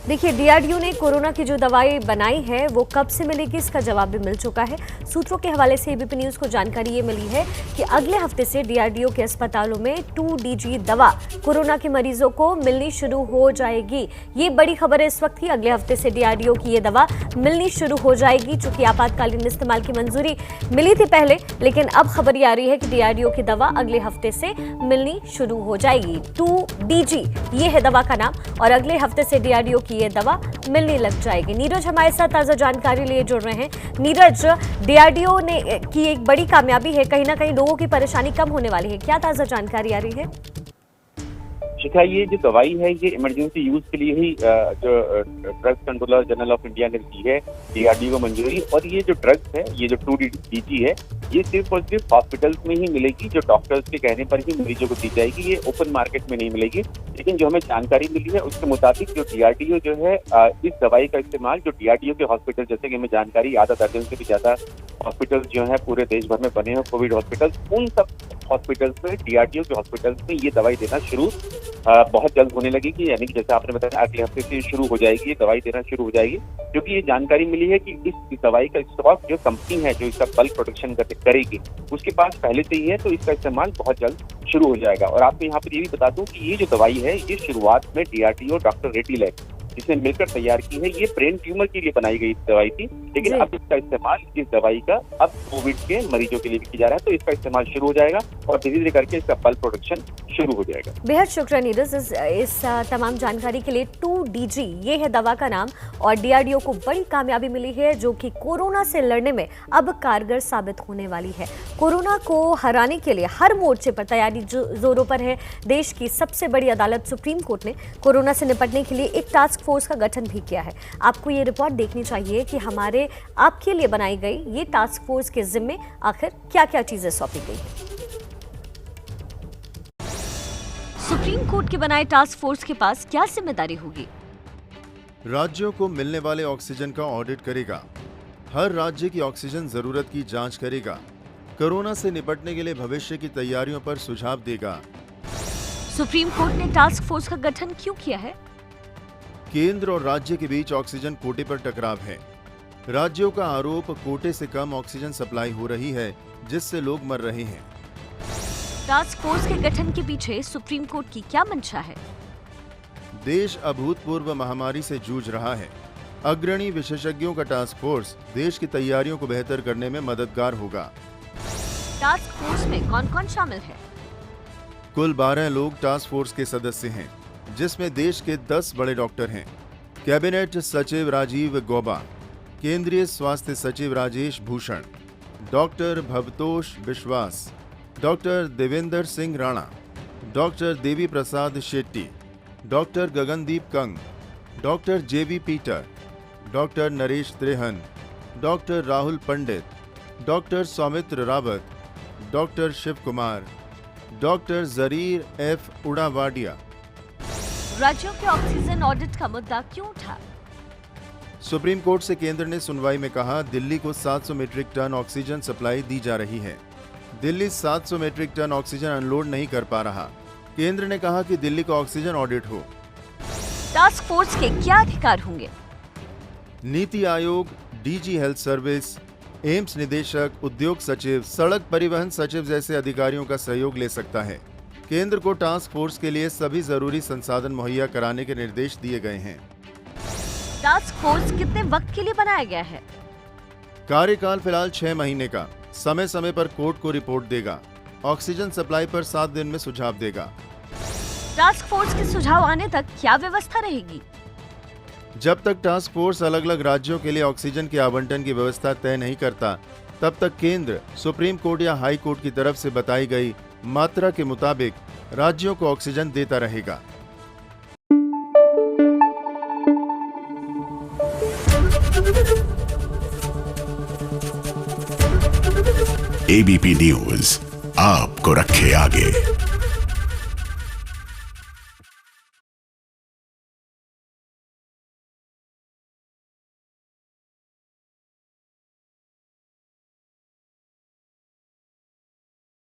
देखिए, डीआरडीओ ने कोरोना की जो दवाई बनाई है वो कब से मिलेगी, इसका जवाब भी मिल चुका है। सूत्रों के हवाले से एबीपी न्यूज को जानकारी ये मिली है कि अगले हफ्ते से डीआरडीओ के अस्पतालों में 2DG दवा कोरोना के मरीजों को मिलनी शुरू हो जाएगी। ये बड़ी खबर है इस वक्त की। अगले हफ्ते से डीआरडीओ की ये दवा मिलनी शुरू हो जाएगी। चूंकि आपातकालीन इस्तेमाल की मंजूरी मिली थी पहले, लेकिन अब खबर ये आ रही है कि डीआरडीओ की दवा अगले हफ्ते से मिलनी शुरू हो जाएगी। 2DG ये है दवा का नाम और अगले हफ्ते से डीआरडीओ की ये दवा मिलने लग जाएगी। नीरज हमारे साथ ताजा जानकारी लिए जुड़ रहे हैं। नीरज, डीआरडीओ ने की एक बड़ी कामयाबी है, कहीं ना कहीं लोगों की परेशानी कम होने वाली है, क्या ताजा जानकारी आ रही है? शिखा, ये जो दवाई है ये इमरजेंसी यूज के लिए ही जो drugs controller general of India ने दी है डीआरडीओ को मंजूरी। और ये जो ड्रग्स है, ये जो 2DG है, ये सिर्फ और सिर्फ हॉस्पिटल्स में ही मिलेगी, जो डॉक्टर्स के कहने पर ही मरीजों को दी जाएगी। ये ओपन मार्केट में नहीं मिलेगी। लेकिन जो हमें जानकारी मिली है उसके मुताबिक जो डीआरडीओ जो है इस दवाई का इस्तेमाल जो डीआरडीओ के हॉस्पिटल, जैसे कि हमें जानकारी आधा दर्जन से भी ज्यादा हॉस्पिटल्स जो है पूरे देश भर में बने हैं कोविड हॉस्पिटल्स, उन सब हॉस्पिटल्स में, डीआरडीओ के हॉस्पिटल्स में ये दवाई देना शुरू बहुत जल्द होने लगेगी। यानी कि जैसे आपने बताया अगले हफ्ते से शुरू हो जाएगी, ये दवाई देना शुरू हो जाएगी। क्योंकि ये जानकारी मिली है कि इस दवाई का स्टॉक जो कंपनी है जो इसका बल्क प्रोडक्शन करेगी उसके पास पहले से ही है, तो इसका इस्तेमाल बहुत जल्द शुरू हो जाएगा। और आपको यहाँ पर ये भी बता दूं कि ये जो दवाई है ये शुरुआत में डीआरडीओ डॉक्टर रेड्डी लैब जिसने मिलकर तैयार की है, ये ब्रेन ट्यूमर के लिए बनाई गई दवाई थी। लेकिन अब इसका इस्तेमाल, इस दवाई का अब कोविड के मरीजों के लिए भी किया जा रहा है, तो इसका इस्तेमाल शुरू हो जाएगा और धीरे धीरे करके इसका बल्क प्रोडक्शन शुरू हो जाएगा। बेहद शुक्रिया नीरज इस तमाम जानकारी के लिए। 2DG ये है दवा का नाम और डीआरडीओ को बड़ी कामयाबी मिली है जो कि कोरोना से लड़ने में अब कारगर साबित होने वाली है। कोरोना को हराने के लिए हर मोर्चे पर तैयारी जोरों पर है। देश की सबसे बड़ी अदालत सुप्रीम कोर्ट ने कोरोना से निपटने के लिए एक टास्क फोर्स का गठन भी किया है। आपको ये रिपोर्ट देखनी चाहिए कि हमारे आपके लिए बनाई गई ये टास्क फोर्स के जिम्मे आखिर क्या क्या चीजें सौंपी गई हैं। सुप्रीम कोर्ट के बनाए टास्क फोर्स के पास क्या जिम्मेदारी होगी? राज्यों को मिलने वाले ऑक्सीजन का ऑडिट करेगा, हर राज्य की ऑक्सीजन जरूरत की जांच करेगा, कोरोना से निपटने के लिए भविष्य की तैयारियों पर सुझाव देगा। सुप्रीम कोर्ट ने टास्क फोर्स का गठन क्यों किया है? केंद्र और राज्य के बीच ऑक्सीजन कोटे पर टकराव है। राज्यों का आरोप कोटे से कम ऑक्सीजन सप्लाई हो रही है, जिससे लोग मर रहे हैं। टास्क फोर्स के गठन के पीछे सुप्रीम कोर्ट की क्या मंशा है? देश अभूतपूर्व महामारी से जूझ रहा है। अग्रणी विशेषज्ञों का टास्क फोर्स देश की तैयारियों को बेहतर करने में मददगार होगा। टास्क फोर्स में कौन कौन शामिल है? कुल 12 लोग टास्क फोर्स के सदस्य हैं, जिसमें देश के 10 बड़े डॉक्टर हैं। कैबिनेट सचिव राजीव गौबा, केंद्रीय स्वास्थ्य सचिव Rajesh Bhushan, doctor Bhabatosh Biswas, doctor Devendra Singh Rana, doctor Devi Prasad Shetty, doctor Gagandeep Kang, doctor J V Peter, doctor Naresh Trehan, doctor Rahul Pandit, doctor Saumitra Rawat, doctor Shiv Kumar, doctor Zarir F Udwadia. राज्यों के ऑक्सीजन ऑडिट का मुद्दा क्यों उठा? सुप्रीम कोर्ट से केंद्र ने सुनवाई में कहा, दिल्ली को 700 मीट्रिक टन ऑक्सीजन सप्लाई दी जा रही है। Delhi 700 metric tonne oxygen unload नहीं कर पा रहा। केंद्र ने कहा कि दिल्ली का ऑक्सीजन ऑडिट हो। टास्क फोर्स के क्या अधिकार होंगे? NITI Aayog, DG health service, AIIMS निदेशक, उद्योग सचिव, सड़क परिवहन सचिव जैसे अधिकारियों का सहयोग ले सकता है। केंद्र को टास्क फोर्स के लिए सभी जरूरी संसाधन मुहैया कराने के निर्देश दिए गए हैं। टास्क फोर्स कितने वक्त के लिए बनाया गया है? कार्यकाल फिलहाल 6 महीने का। समय समय पर कोर्ट को रिपोर्ट देगा। ऑक्सीजन सप्लाई पर 7 दिन में सुझाव देगा। टास्क फोर्स के सुझाव आने तक क्या व्यवस्था रहेगी? जब तक टास्क फोर्स अलग अलग राज्यों के लिए ऑक्सीजन के आवंटन की व्यवस्था तय नहीं करता, तब तक केंद्र सुप्रीम कोर्ट या हाई कोर्ट की तरफ से बताई गई मात्रा के मुताबिक राज्यों को ऑक्सीजन देता रहेगा। एबीपी न्यूज आपको रखे आगे।